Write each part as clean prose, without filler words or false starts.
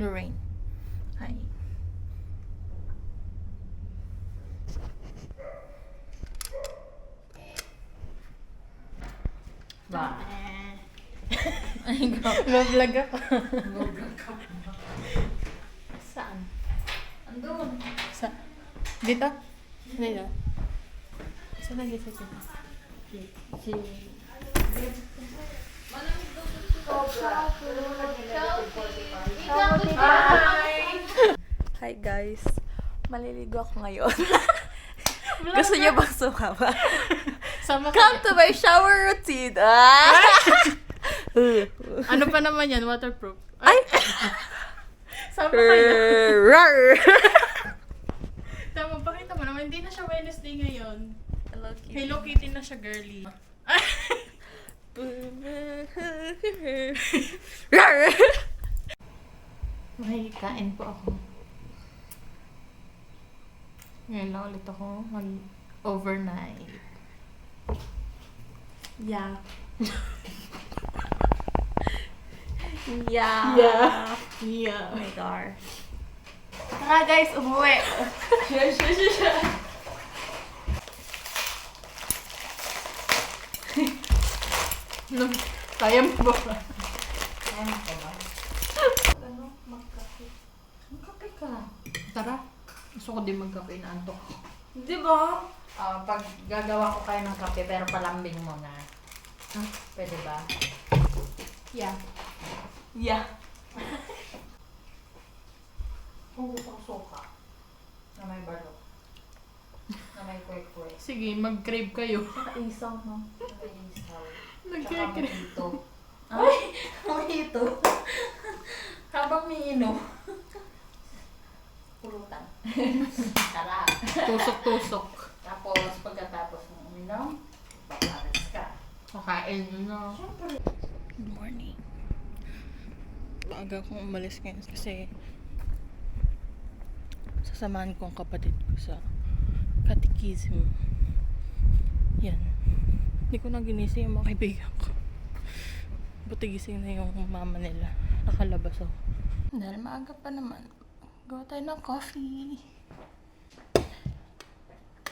Lorraine. Hi. Ba? Ay, go. Vlog ako. Saan? Andun. Dito? Dito? Saan na dito? Si... Hi guys, maliligo ako ngayon. Gusto niyo bang sumama? Sama Come to my shower routine! Ano pa naman yan? Waterproof. Ay! Sama kayo. Rar! Tama, pakita mo naman. Hindi na siya Wednesday ngayon. Hello, Kitty. Hello Kitty na siya, girly. Rar! May kain po ako. Ngayon lang ulit ako mag-overnight. Yeah. Yeah. Yeah. Oh my God. Tara guys, umuwi. No, kaya mo ba? Magkape ka. Tara. Gusto ko din magkape na antok. Di ba? Pag gagawa ko kayo ng kape, pero palambing muna. Pwede ba? Yeah. Yeah. Hugot suka. Na may balok. Na may kwek-kwek. Sige, mag-crave kayo. Isaw, no? May isaw. Tsaka Nag-crave. mojito. Ay! Mojito. Habang may inom. Pulutan. Tara. Tusok-tusok. Tapos, pagkatapos ng uminom, papares ka. Kakain na. Siyempre. Good morning. Maaga akong umalis ngayon kasi sasamahan ko ang kapatid ko sa catechism. Yan. Hindi ko na ginising yung mga kaibigan ko. Buti gising na yung mama nila. Nakalabas ako. Dahil maaga pa naman. Gawa tayo ng coffee.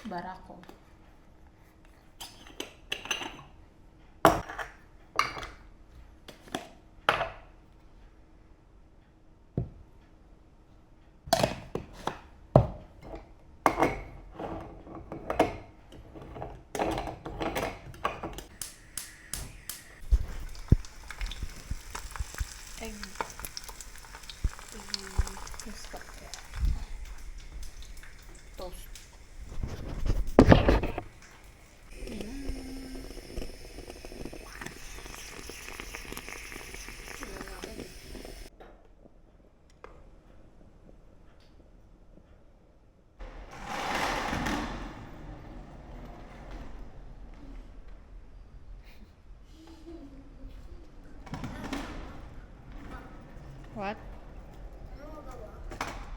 Barako. Egg. Stop there. Toast. What?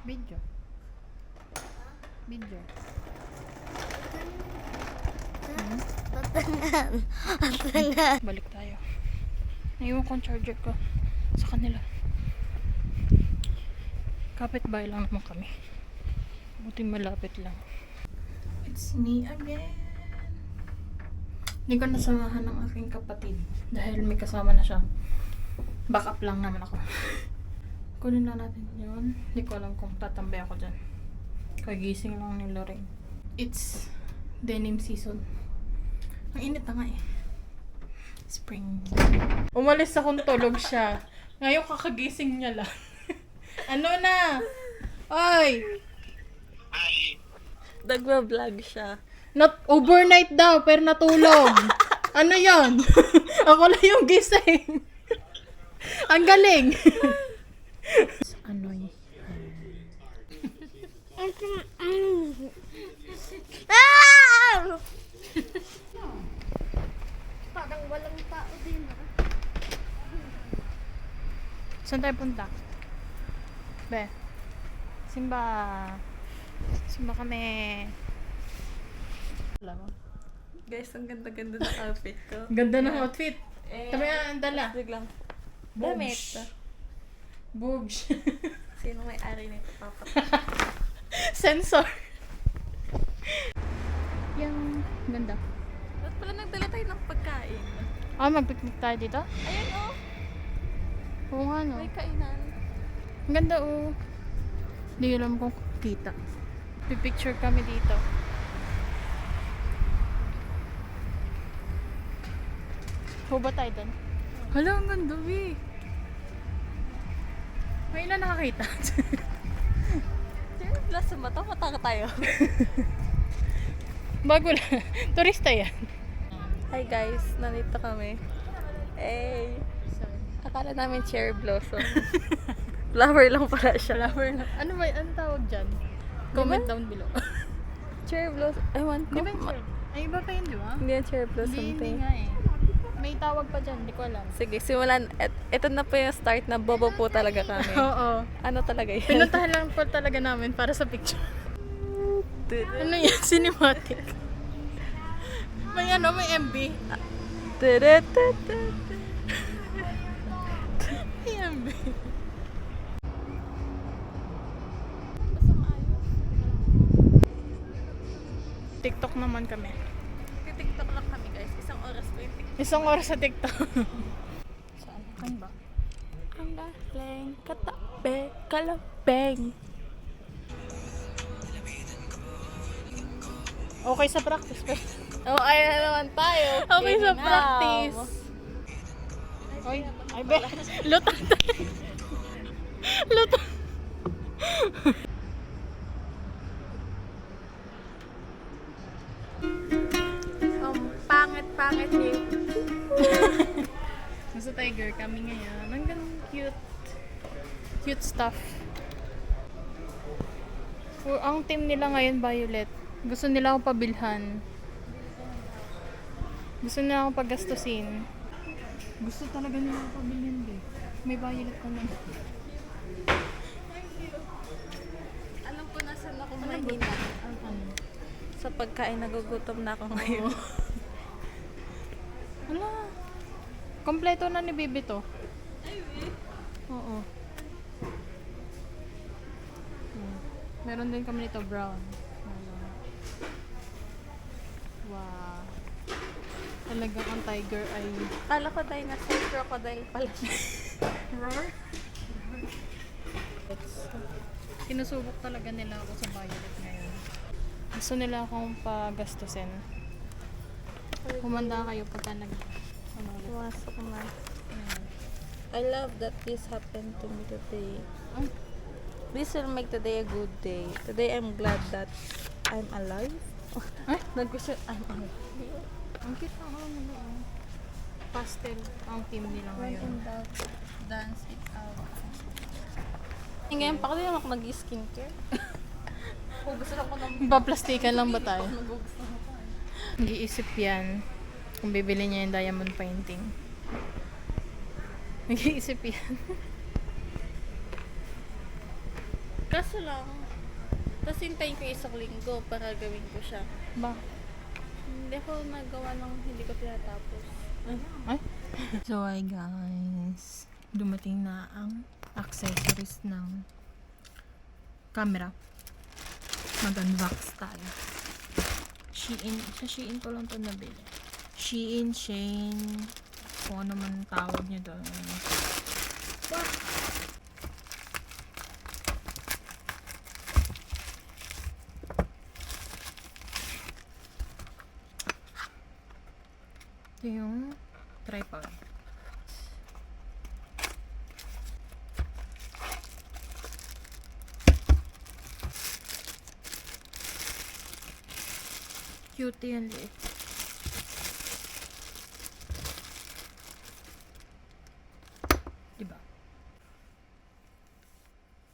Video. Video. Balik tayo. Naiwan ko ang charger ko sa kanila. Kapit-bahay lang naman kami. Buti malapit lang. It's me again. Hindi ko nasamahan ng aking kapatid dahil may kasama na siya. Backup lang naman ako. Kunin na natin yun. Hindi ko alam kung tatambay ako dyan. Kagising lang ni Lorraine. It's denim season. Ang init na nga eh. Spring. Umalis akong tulog siya. Ngayon kakagising niya lang. Ano na? Oy! Nagwa-vlog siya. Not overnight daw, pero natulog. Ano yon? Ako lang yung gising. Ang galing. Ano yun? Parang walang tao din ah. Saan tayo punta? Be. Simba. Simba kami. Wala mo. Guys, ang ganda-ganda ng outfit ko. Ganda ng outfit. Eh, Sabi nga, ang dala. biglang. Damit. Damit. Bugs. Sino may-ari nito, Papa? Sensor. Yung ganda. Ba't pala nagdala tayo ng pagkain? Mag-picnic tayo dito? Ayan oh, Oo nga no. may kainan. Ang ganda oh. Hindi alam kung kita. Pipicture kami dito. Huba tayo dun. Hala, ang ganda eh. May ilan nakakita? Sino plus sa mata? Mataka tayo. Bago lang. Turista yan. Hi guys, nandito kami. Hey, akala namin cherry blossom. Flower lang pala siya. Flower na. Ano ba? Ano tawag dyan? Comment down below. Cherry blossom. Ewan ko. Di ba yung cherry? Ay, iba pa yun, di ba? Hindi yan cherry blossom. Hindi te. nga eh. May tawag pa dyan, di ko alam. Sige, simulan. Ito na po yung start na bobo po talaga kami. Oo. Ano talaga yan? Pinuntahan lang po talaga namin para sa picture. Ano yan? Cinematic. May ano, may MB. May MB. TikTok naman kami. TikTok lang kami guys. Isang oras po yung TikTok. Isang oras sa TikTok. Saan? Kan ba? Ang galing, katabi, kalabeng. Okay sa practice. Oh, ayan na naman tayo. Okay sa Now. practice. Oy, ay be. Lutang tayo. Lutang. Pangit niyo. Nasa Tiger kami ngayon. Ang cute. Cute stuff. Ang team nila ngayon, Violet. Gusto nila akong pabilhan. Gusto nila akong paggastusin. Gusto talaga nila akong pabilhan eh. May Violet naman. Alam ko na saan ako mahina. Ano? Sa pagkain, nagugutom na ako ngayon. Wala. Kompleto na ni Bibi to. Oo. Meron din kami nito brown. Wow. Talagang ang tiger ay Kala ko tayo na sa crocodile pala. roar. Sinusubok talaga nila ako sa Violet ngayon. Gusto nila akong pagastusin. Humanda kayo pagka ano ulit. Pumasok na. I love that this happened to me today. Ay, This will make today a good day. Today I'm glad that I'm alive. Ay? Nag-question, I'm alive. ang cute ng ano nila. Oh. Pastel ang team nila When ngayon. in doubt, dance it out. Ngayon pa kasi naman ako nag-skincare. Kung gusto lang ko ng Paplastikan lang ba tayo? nagugusto mo pa. Nag-iisip yan kung bibili niya yung diamond painting. Nag-iisip yan. Kaso lang, tapos hintayin ko isang linggo para gawin ko siya. Ba? Hindi ako nagawa ng hindi ko tinatapos. Ay? So, hi guys. Dumating na ang accessories ng camera. Mag-unbox tayo. Shein. Sa Shein ko lang ito nabili. Shein, Shane. Kung ano man tawag niyo doon. Ito yung tripod. Cute yan liit. Diba?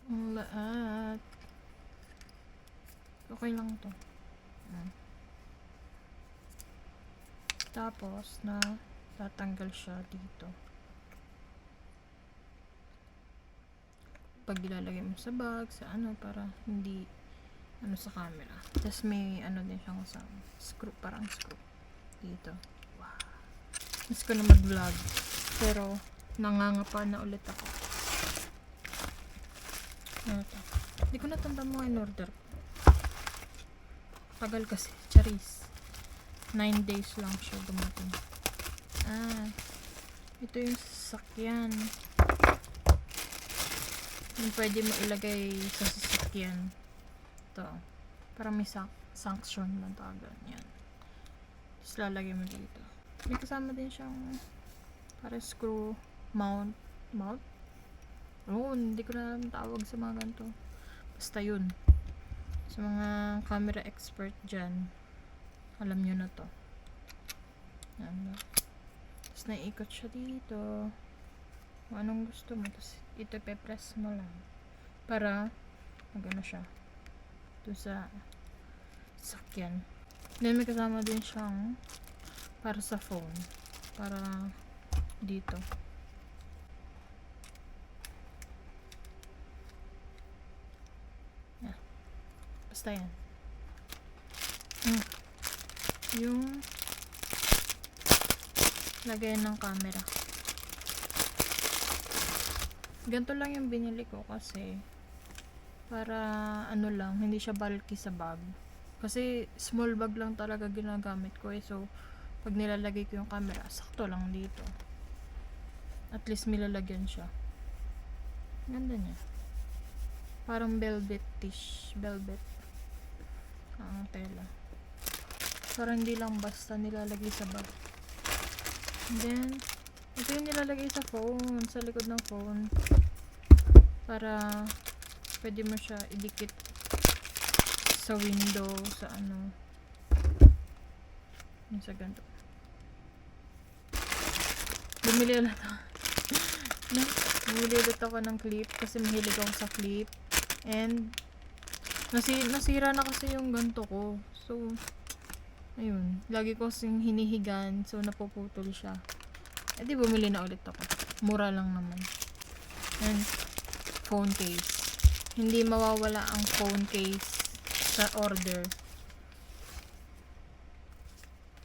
Ang lahat. Okay lang to. Ayan. Tapos, tatanggal siya dito. Pag ilalagay mo sa bag, sa ano, para hindi, sa camera. Tapos may, din siyang kasama. Screw, parang screw. Dito. Wow. Miss ko na mag-vlog. Pero, nangangapa na ulit ako. Ano to? Hindi ko natanda mo in order. Tagal kasi. Charis. 9 days lang siya dumating. Ito yung sasakyan. Yung pwede mo ilagay sa sasakyan. Ito. Para may sanction lang tagal. Yan. Tapos lalagay mo dito. May kasama din siyang para screw mount. Mount? Oo, hindi ko na alam tawag sa mga ganito. Basta yun. Sa mga camera expert dyan, alam nyo na to. Yan. Tapos naiikot siya dito. Kung anong gusto mo. Tapos ito pe-press mo lang. Para magano siya. Ito sa sakyan. Then may kasama din siyang para sa phone. Para dito. Yeah. Basta yan. Yung lagayan ng camera. Ganito lang yung binili ko kasi para ano lang, hindi siya bulky sa bag. Kasi small bag lang talaga ginagamit ko eh. So, pag nilalagay ko yung camera, sakto lang dito. At least may lalagyan siya. Ganda niya. Parang velvet-ish. Velvet. Ang tela. Parang hindi lang basta nilalagay sa bag. And then, ito yung nilalagay sa phone. Sa likod ng phone. Para pwede mo siya idikit sa window, sa ano. Yung sa ganito. Bumili ulit ako. Bumili ulit ako ng clip kasi mahilig ako sa clip. And nasira na kasi yung ganito ko. So, ayun. Lagi ko kasing hinihigan. So, napuputol siya. Eh di bumili na ulit ako. Mura lang naman. And phone case. Hindi mawawala ang phone case sa order.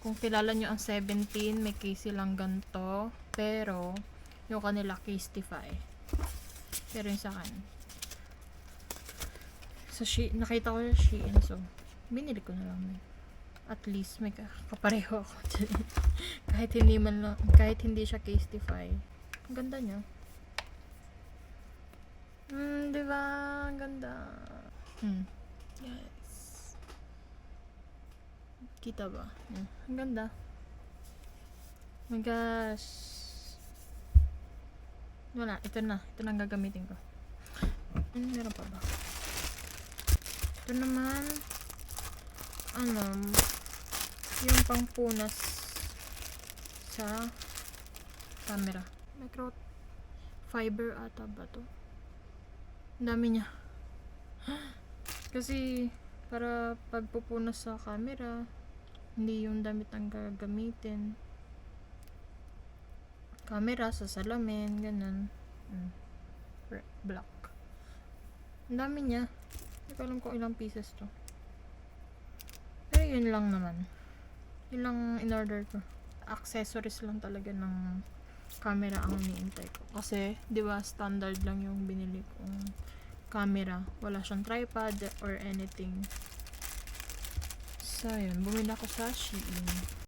Kung kilala nyo ang 17, may case silang ganito. Pero, yung kanila Casetify. Pero yung sa akin. So, nakita ko yung Shein. So, binili ko na lang. At least, may kapareho ako dyan. kahit hindi siya Casetify. Ang ganda niya. Diba? Ang ganda. Yes. Kita ba? Yan. Ang ganda. Oh my gosh. Wala. Ito na. Ito na ang gagamitin ko. Meron pa ba? Ito naman. Yung pangpunas sa camera. Microfiber ata ba to? Ang dami niya. Kasi para pagpupunas sa camera, hindi yung damit ang gagamitin. Camera sa salamin, ganun. Black. Ang dami niya. Hindi ko alam kung ilang pieces to. Pero yun lang naman. Yun lang in-order ko. Accessories lang talaga ng camera ang iniintay ko. Kasi, di ba, standard lang yung binili kong camera. Wala siyang tripod or anything. So, yun. Bumili ako sa Shein.